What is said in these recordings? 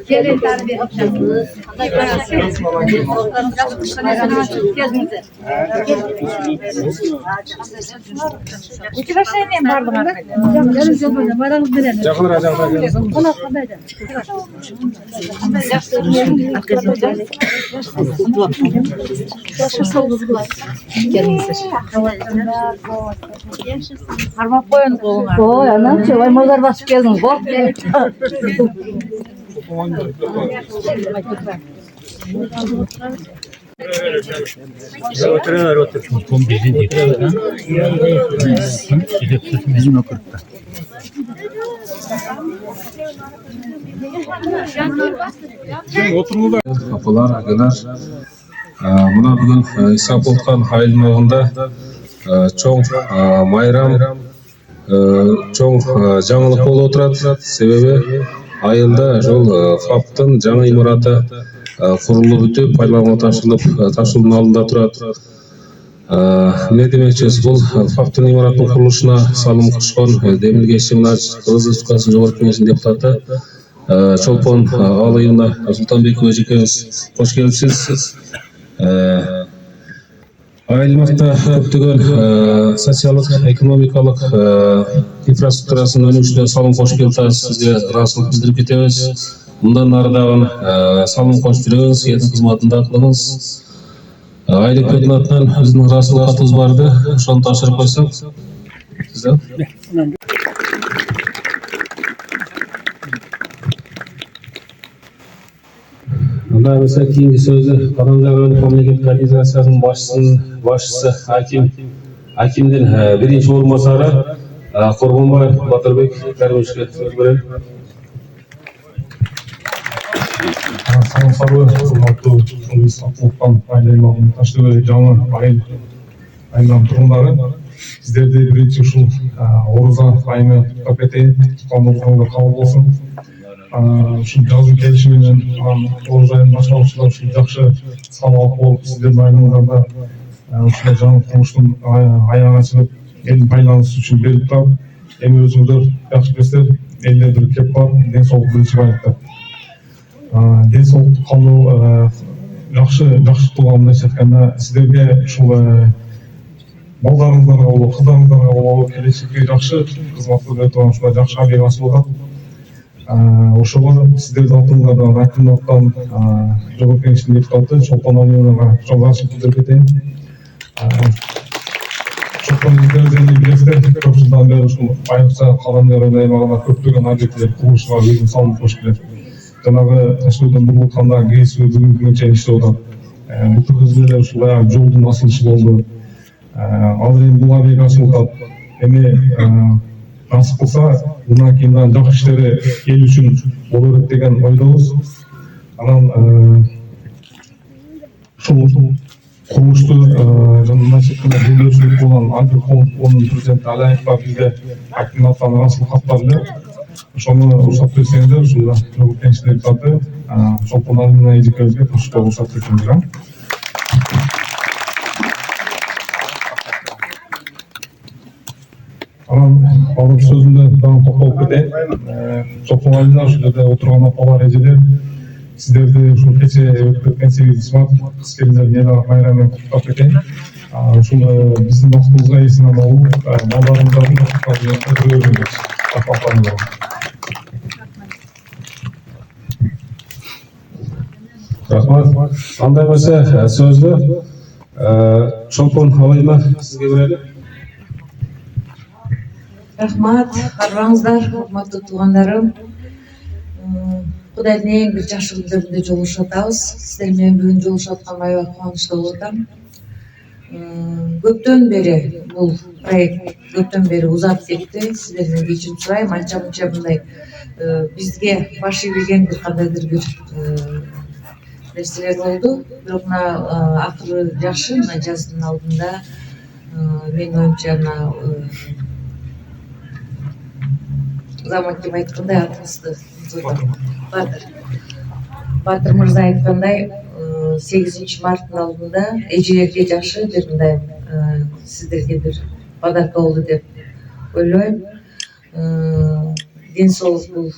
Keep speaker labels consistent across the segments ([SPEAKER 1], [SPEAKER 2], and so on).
[SPEAKER 1] Gelin terbiye yapacaksınız. Uçuğa şey miyim vardım artık? Gelin canım, bayramız bilelim.
[SPEAKER 2] Жақынырақ
[SPEAKER 1] Konak haberden. Parmak koyun koluna. Koy, anam çavay mazar basıp geldin. Bak.
[SPEAKER 3] Oturuyorlar otur. Tom bizim yıkıyorlar. Bizim okurtta.
[SPEAKER 2] Kapılar, agalar. Muna бүгін исап отқан айылмағында чоң майрам, чоң жаңылық болып отырады. Себебі айылда жол фаптың жаңа имараты құрылып өтіп, пайдалануға тапсырылудың алдында тұрады. Не демекшісіз, бұл фаптың имараттың құрылышына салым қосқан Демирге Шимнаш Қырғыз Республикасының жоғарғы кеңесінің депутаты Чолпон Алайына Сұлтанбекова жекеңіз қош келіпсіз. Аймақта көптеген социалдық, экономикалық инфраструктурасын өнімшілер салым қосып келді. Сізге расылық білдіріп кетеміз. Мұндан арыдағын салым қосып жүріңіз, елдің қызметінде қылыңыз. Айлық көтінатынан біздің расылық қатымыз барды. Шоны тапсырып қойсақ. Сізді? Мұнда mesela кейінгі сөзі Адамжан мемлекеттік организациясының басшысы Акимден бірінші орынбасары Қорғанбаев Батырбек Кәрімовичке сөз береді.
[SPEAKER 4] Құрметті Сапылықтан айлаймағын Таштөбе жаңа айынан тұрғындары, сіздерде бірінші ұшыл Орыза айны құттықтап кетейін, тұтқандылығыңдар қабыл болсын. Үшін жазу келішіменен Орыз айын башқарушылар үшін жақсы саналық болып, сіздердің айныңыздарда ұшылар жаңа құрылыштың аяғына шығып, елдің байланысы үшін беріп тұрап, ең өзіңдер жақсы білесіздер, елде бір кеп бар, денсаулық бірінші байлықта. Денсаулық қамдау жақсы тұлғамын айтқанда сіздерге ұшыл балдарыңыздарға болу, қыздарыңыздарға болу, келешекке жақсы қызмет көрсетіп тұрған жақсы объект ашылып жатыр. Ошоға сіздердің атыңыздардан әкімдіктен жоғарғы кеңестің депутаты Чолпон Алайынаға чоң рахмет білдіріп кетейін. Чолпон өздеріңіз білесіздер, көп жылдан бері айрықша Қаламгер аймағына көптеген объектілер құрылысына өзінің салым қосып келеді. Жаңағы Таштөбеден Бұрлыққанда ГЭС бүгінгі күнге шейін іштеп жатыр. Былтыр өзгелер жолдың ашылышы болды. Ал енді бұл объект ашылып жатыр. Насып қылса, бұдан кейін жақсы іштері ел үшін болу керек деген ойдамыз. Анан құрылышты жаңа шеккенде демеушілік болған Альберт оның президенті Алаевқа бізге акиматтан расыл хаттар берді. Шоны рұқсат берсеңіздер, жылда жоғарғы кеңестің депутаты Чолпон Алайына ежекемізге тапсыруға рұқсат берсеңіздер. Алып сөзімді тағы тоқталып кетейін. Чолпон Алайына осы жерде отырған апалар ежелер, сіздерді кеше өтіп кеткен 8 март қыс келіндерін ел майраммен құттықтап кетейін. Біздің бақытымызға есін алу, балдарымыздардың құттықтап жүргеніміз. Рахмат. Андай болса сөзді Чолпон Алайына сізге береді.
[SPEAKER 5] Рахмат, қарбаңыздар, құрметті туғандарым. Құдайдың ең бір жақсы күндерінде жолығып жатабыз. Сіздермен бүгін жолығып жатқаныма аябай қуанышты болып отырмын. Көптен бері бұл проект көптен бері ұзап кетті. Сіздерден кешірім сұраймын, анша-мұнша бұндай бізге баш ийбеген бір қандайдыр бір нәрселер болды. Бірақ мына ақыры жақсы, мына жаздың алдында менің ойымша Заматов айткандай атыбызды Батыр мырза айткандай 8 марттын алдында эжелерге жакшы бир мындай сиздерге бир подарка болду деп ойлойм. Ден соолук бул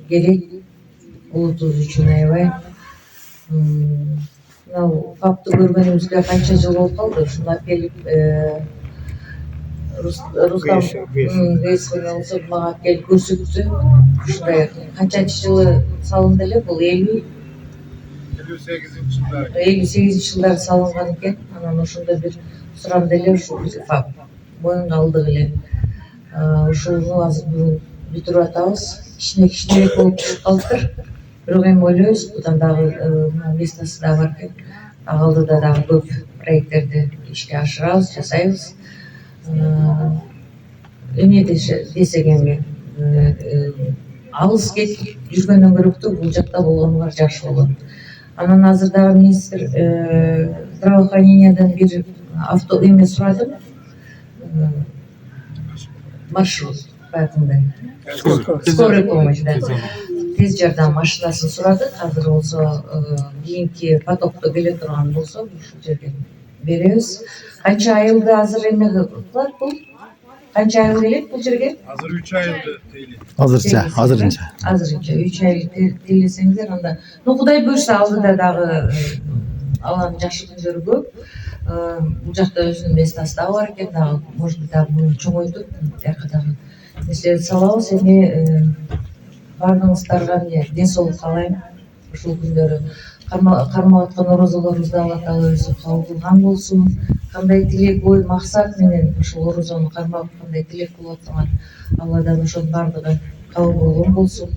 [SPEAKER 5] керек улутубуз үчүн аябай. Мынау фапты көргөнүбүзгө канча жыл болуп калды. Ушуну келип Рустам Гейсович болсо мага келип көрсөттү. Ушундай канчанчы жылы салынды эле, бул 58-жылдары салынган экен. Анан ошондо бир сурамды эле ушу фап моюнга алдык эле. Ушуну азыр бүгүн бүтүрүп атабыз. Кичинерээк болуп чыгып калыптыр. Бирок эми ойлойбуз, будан дагы местасы да бар экен. Алдыда дагы көп проекттерди ишке ашырабыз, жасайбыз. Эмне десек эми алыс кетип жүргөндөн көрөктү бул жакта болгону жакшы болот. Анан азыр дагы министр здравоохранениядан бир авто эме сурадым. Маршрут кандай? Скорый помощь, да. Тез жардам машинасын сурадык. Азыр болсо кийинки потокто келе турган болсо ушул жерге беребиз. Канча айылды азыр эме кылат бул? Канча айыл келет бул жерге?
[SPEAKER 6] Азыр 3 айылды тейлейт.
[SPEAKER 3] Азырынча.
[SPEAKER 5] 3 ай тейлесеңиздер анда. Кудай буйрса алдыда дагы алардын жакшы күндөрү көп. Бул жакта өзүнүн местасы да бар экен, дагы может быть дагы муну чоңойтуп, жака дагы нерселерди салабыз. Эми баардыгыңыздарга ден соолук каалайм. Ушул күндөрү кармап аткан орозолорубузду Алла Таала өзү кабыл кылган болсун. Кандай тилек, ой, максат менен ушул орозону кармап кандай тилек кылып атсаңар, Алладан ошонун баардыгы кабыл болгон болсун.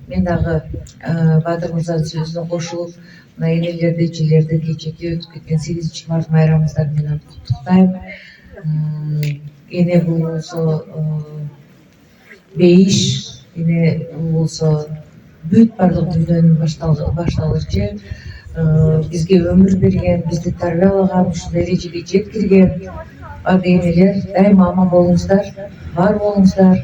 [SPEAKER 5] Мен дагы Батыр мырзанын сөзүнө кошулуп, мына энелерди, эжелерди кечээки өтүп кеткен 8 март майрамыңыздар менен куттуктайм. Эне болсо бейиш, эне болсо бүт бардык дүйнөнүн башталыр жер. Бизге өмүр берген, бизди тарбиялаган, ушул эрежеге жеткирген бардык энелер дайыма аман болуңуздар, бар болуңуздар.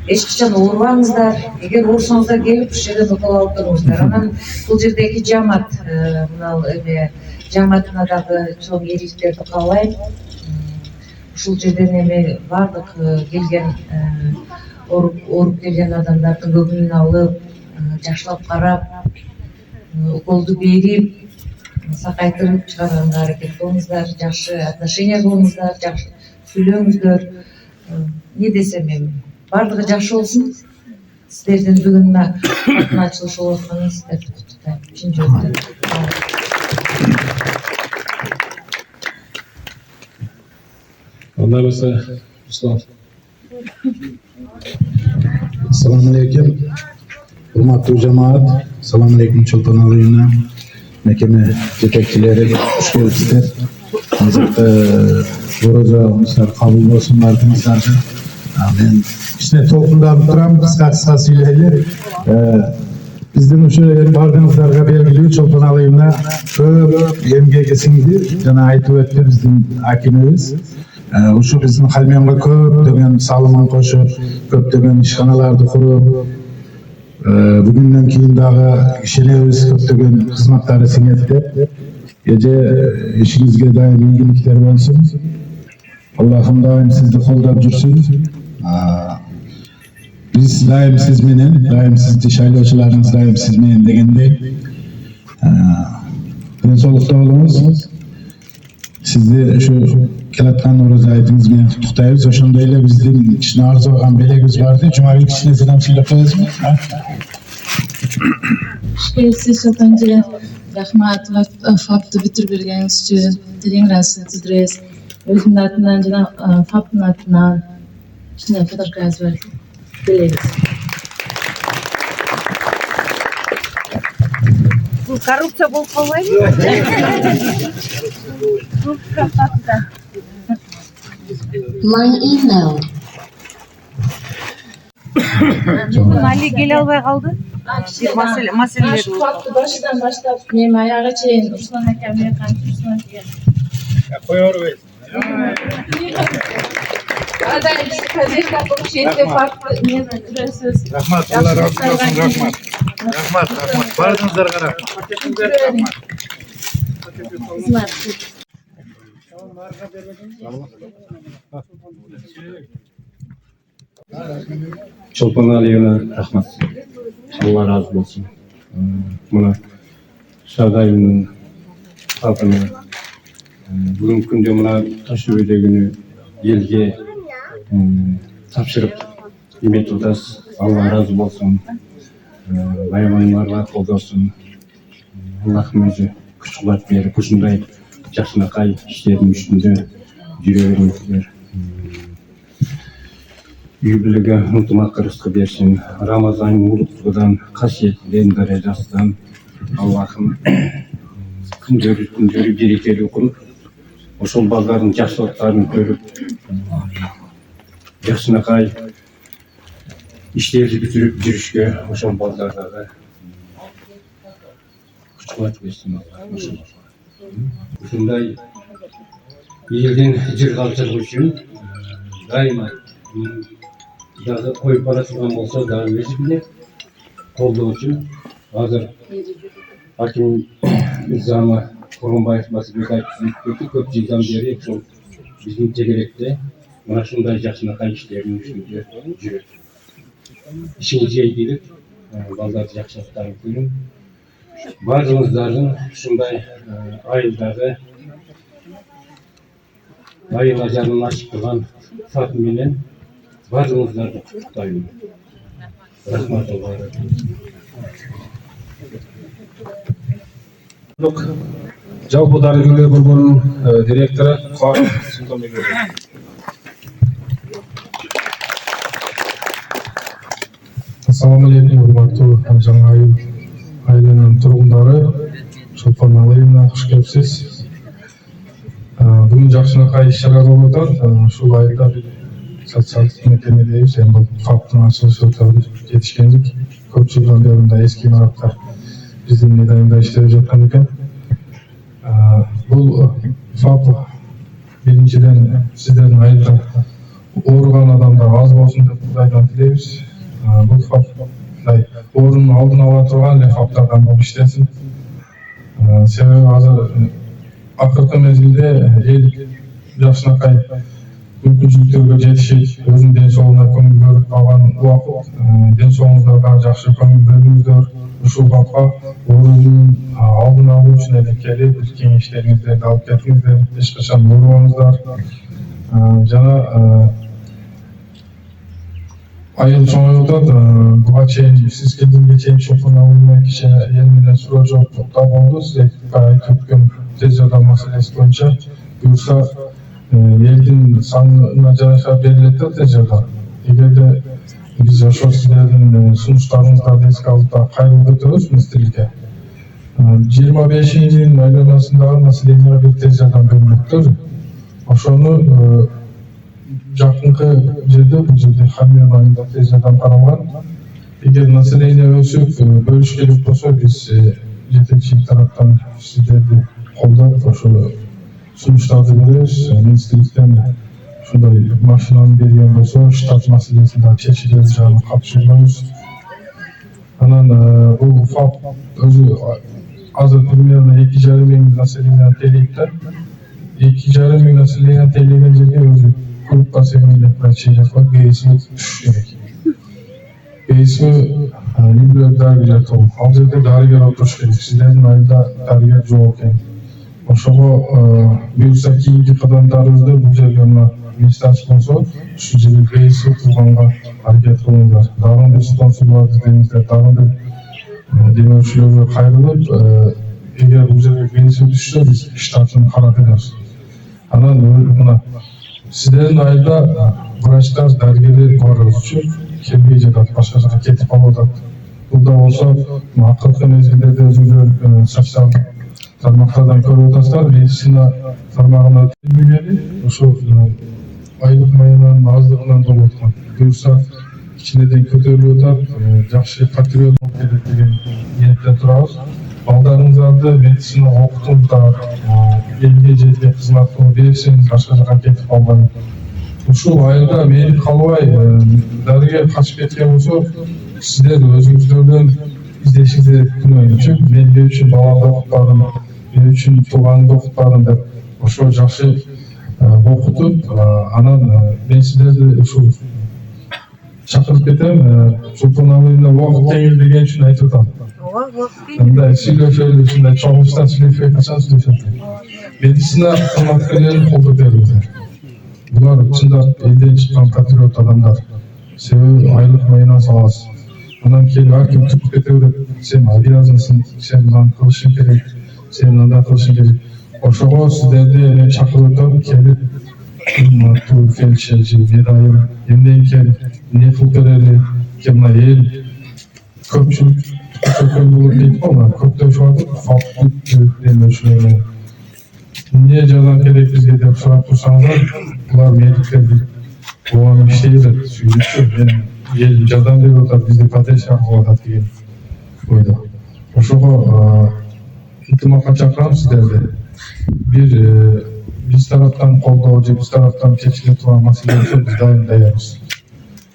[SPEAKER 5] Эч качан оорубаңыздар. Эгер оорусаңыздар келип ушул жерден уктап алып туруңуздар. Анан бул жердеги жамаат, мына эме жамаатына дагы чоң ийгиликтерди каалайм. Ушул жерден эми бардык келген ооруп келген адамдардын көңүлүн алып, жакшылап карап, уколду берип, сакайтырып чыгарганга аракет кылыңыздар, жакшы отношения кылыңыздар, жакшы сүйлөңүздөр. Не десем эми, бардыгы жакшы болсун. Сиздердин бүгүн мына атын ачылышы болуп атканын сиздерди куттуктайм. Чын жүрөктөн.
[SPEAKER 2] Анда болса, Руслан.
[SPEAKER 3] Assalamu alaikum. Hurmatli cemaat, assalamu alaikum Çolpan ağabeyine, mekeme yetekçileri, hoş geldinizler. Hazırda Oroza'mızlar kabul olsun bardığımızlardı. Ben işte toplumda duran kısa söyleyelim. Bizden şöyle bardığımızlarga belgili Çolpan ağabeyine köp emgekesiydi. Jana aytıp öttü bizden hakimimiz. Uşu bizim Halmiyonga köptөгөн salымын koşup, köptөгön işxanalardı kurup, bugünden keyin dagı işelebиз, köptөгön hizmetlari siňetdi. Gece işinizge daim iyilikler bolsun. Allah'ım daim sizdi koldap жүрсün. Biz daim siz menen, daim sizdi şaýloçularınız daim siz menen degende. Densolukta bolunuz. Sizde şu kelatkan Oroza aytыңыз менен куттуктайбыз. Ошондой эле биздин кичине арзу кылган белегибиз барды. Жумабек кичине selam сүйлөп коебузбу?
[SPEAKER 7] Siz Çolpancı'ya rahmat ve FAP'tı bitir bergeniz üçün tereň rahatsızlyk bildirýäs. Özümün atından jana FAP'tın atынан kичине fotografiýanız bar. Bilegiz.
[SPEAKER 1] Bu korrupsiya bolup kalbayбы?
[SPEAKER 8] My email.
[SPEAKER 1] Ali gele alбай kaldı. Bir meseleler
[SPEAKER 7] Şu FAP'tı başından başlap neme ayağa çeyin. Ruslan Akem'e kanki Ruslan diye.
[SPEAKER 6] Koyuyoruz.
[SPEAKER 7] Aday конечно получите факт не жүресіз.
[SPEAKER 6] Рахмат, Алла разы болсын, рахмат. Рахмат. Барыңыздарға рахмат.
[SPEAKER 2] Чолпан Алиевна, рахмат. Алла разы болсын. Мына Шағайымның халқына бүгінгі күнде мына Таштөбедегі елге тапшырып ниет отасыз. Алла разы болсын. Байламаларға қолдасын. Аллахым өзі күш қуат беріп, осындай жақсынақай іштердің үстінде жүре беріңіздер. Үй бірлігі ынтымақ рызқы берсін. Рамазан ұлықтығыдан, қасиеттен дәрежасынан Аллахым күндері берекелі құрып, ошол балдардың жақсылықтарын көріп, жақсынақай işleri bitirip жүрішке ошол балдардағы күч қуат берсін Алла. Ушундай елден жыр қалдыру үшін дайыма дағы қойып бара тұрған болса дағы өзі біле қолдау үшін азыр Аким замы Құрымбаев Басыбек өте көп жылдан бері сол біздің тегеректе мына шундай жақсынақай іштерінің үстінде жүреді. İşinize ilgili bazı жақсылықтарын көрün. Барлығыңыздардың шундай айылдағы айыл ажарын ашып тұрған сатыменен барлығыңыздарды құттықтаймын. Рахмат Аллаға. Жалпы дәрігерлер бөлімінің директоры Қуаныш Сұлтанбеков.
[SPEAKER 4] Assalamu alaikum, hurmatli жаңа ailenin тұрғындары, Чолпан Алиевна, қош келіпсіз. Бүгін жақсынақай іс-шара болып отыр. Шул айда социалдық мекемедейбіз. Бұл фактың ашылышы жетішкендік. Көп жылдан бері мындай ескі имараттар біздің медайында иштеп жатқан екен. Бұл факт біріншіден сіздердің айылда ауырған адамдар аз болсын деп Құдайдан тілейміз. Бұл факт орын алдын ала тұрған факттардан болып іштесін. Себебі азыр ақырғы мезгілде ел жақсынақай мүмкіншіліктерге жетішеді, өзінің денсаулығына көңіл бөліп алған уақыт, денсаулығыңыздарға жақсы көңіл бөліңіздер. Ушул фактқа орынның алдын алу үшін келіп, біз кеңештеріңіздерді алып кетіңіздер, ешқашан ауырмаңыздар. Жана айыл соңай отады, бұға чейін, сіз келгенге чейін Чолпан Алиевна кеше ел менен суроо жооп токтап болду. Сіз айтып өткөн тез жардам маселеси боюнча буюрса элдин санына жараша берилет да тез жардам. Эгерде биз ошол сиздердин сунуштарыңыздарды эске алып кайрылып өтөбүз министрликке. 25-нчи айланасындагы населенияга бир тез жардам берилет. Ошону жакынкы жерде, бул жерде Хамион айында тез жардам каралган. Эгер население өсүп, бөлүш керек болсо, биз жетекчилик тараптан сиздерди колдоп, ошо сунуштарды беребиз. Министрликтен ушундай машинаны берген болсо, штат маселесин да чечилет жагына катышабыз. Анан бул факт өзү азыр примерно 2,5 миң население тейлейт да. 2,5 миң население тейлеген жерге өзү группа семейлер врачей жатат, бейисми түшүш керек. Бейисми үйлөр дарыгерлер толук. Ал жерде дарыгер отуруш керек. Сиздердин айылда дарыгер жок экен. Ошого буюрса кийинки кадамдарыбызды бул жерге мына министрлик болсо, ушул жерге бейисми курганга аракет кылыңыздар. Дагы бир спонсорлорду іздеңиздер, дагы бир демөөрчүлөргө кайрылып, эгер бул жерге бейисми түшсө, биз штатын каратабыз. Анан мына сиздердин айылда врачтар, дарыгерлер барыбыз үчүн келбей жатат, башка жака кетип калып атат. Бул да болсо, акыркы мезгилдерде өзүңүздөр социалдык тармактардан көрүп атасыздар, медицина тармагына келбегени ошо айлык маянанын аздыгынан болуп аткан. Буюрса кичинеден көтөрүлүп атат, жакшы патриот болуп келет деген ниеттен турабыз. Балдарыңыздарды медицина окутуңуздар, элге жерге кызмат кылып берсеңиз, башка жака кетип калбай. ушул айылда мейли калбай дарыгер качып кеткен болсо сиздер өзүңүздөрдөн издешиңиз керек күнөөчү мен эмне үчүн баламды окутпадым эмне үчүн тууганымды окутпадым деп ошо жакшы окутуп анан мен сиздерди ушул чакырып кетем Чулпан абыйына убакыт кеңейбеген үчүн айтып атам мындай сүйлөшөлү ушундай чогулуштан сүйлөшпөй качан сүйлөшөт медицина кызматкерлерин колдоп бериңиздер булар чындап элден чыккан патриот адамдар себеби айлык майынан саласыз анан келип ар ким түкүп кете берет сен обязансың сен мынаны кылышың керек сен мындай кылышың керек ошого сиздерди мен чакырып атам келип урматтуу фельдшер же медайым эмне экен эмне кылып берели мына эл көпчүлүк болуп дейт го мына көптөшүп атып ушулармен эмне жардам керек бизге деп сурап турсаңыздар булар медиктер оған иштей берет сүйлөшчү мен эл жардам берип атат бизди поддержка кылып атат деген ойдо ошого ынтымакка чакырам сиздерди бир биз тараптан колдоо же биз тараптан чечиле турган маселе болсо биз дайым даярбыз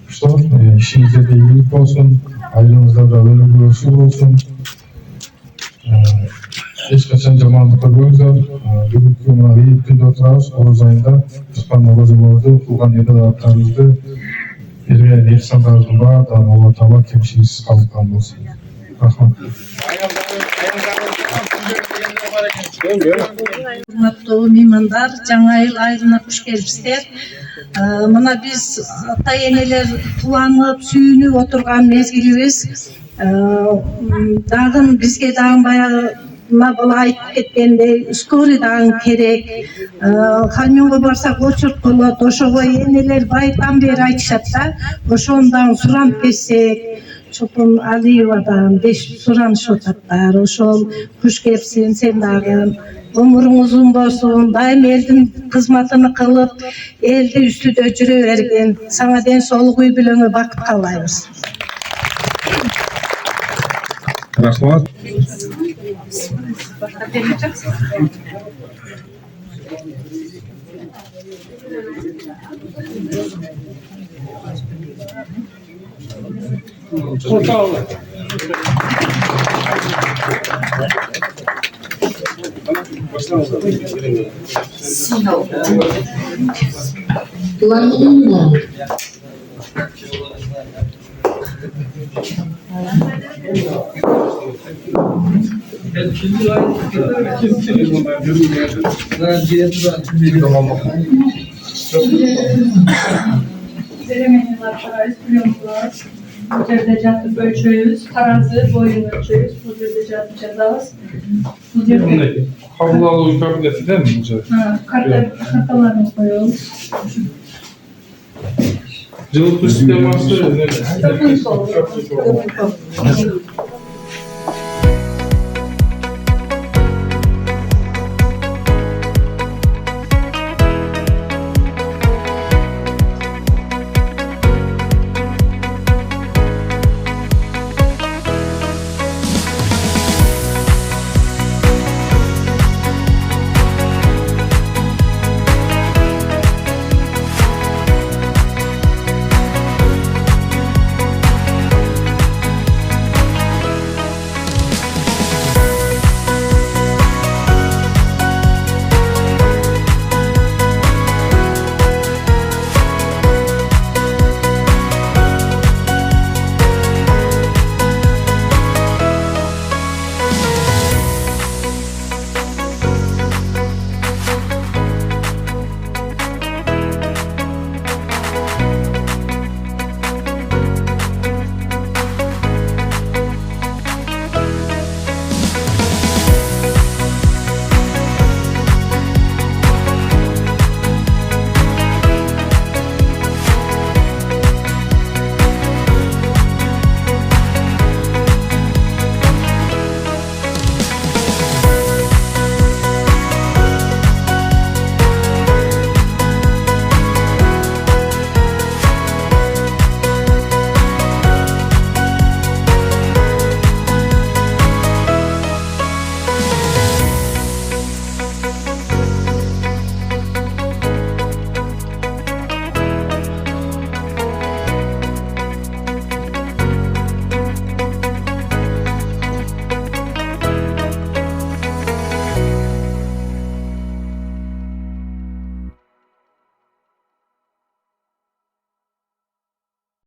[SPEAKER 4] что ишиңиздерде ийгилик болсун айылыңыздарда өнүгүү болсун эч качан жамандык көрбөңүздөр бүгүнкү мына ийит күндө отурабыз ороз айында туткан орозолорду кылган ибадаттарыбызды берген ыхсандардын баардыгын Алла Таала кемчиликсиз кабыл кылган болсун рахмат
[SPEAKER 1] Урматтуу меймандар, жаңа ел айылына куш келипсиздер. Мына биз ата энелер кубанып, сүйүнүп отурган мезгилибиз. Дагы бизге дагы баягы бала айтып кеткендей, скорый дагы керек. Камионго барсак очередь болот. Ошого энелер байдан бери айтышат да. Ошону дагы суранып кетсек, Чулпан Алиевадан суранышып ататтар. Ошол куш келипсиң, сен дагы өмүрүң узун болсун, дайым элдин кызматын кылып, элди үстүдө жүрө бергин. Сага ден соолук, үй бүлөңө бакыт каалайбыз.
[SPEAKER 4] рахмат
[SPEAKER 8] Line email.
[SPEAKER 1] Bu yerde jatıp ölçüyoruz, tarazi boyunu ölçüyoruz, bu yerde jatıp yazarız. Bu yerde
[SPEAKER 4] kabul alуу kabineti değil mi?
[SPEAKER 1] kartalarını koyuyoruz.
[SPEAKER 4] Жылытуу системасы
[SPEAKER 1] Çok mutlu oluyoruz.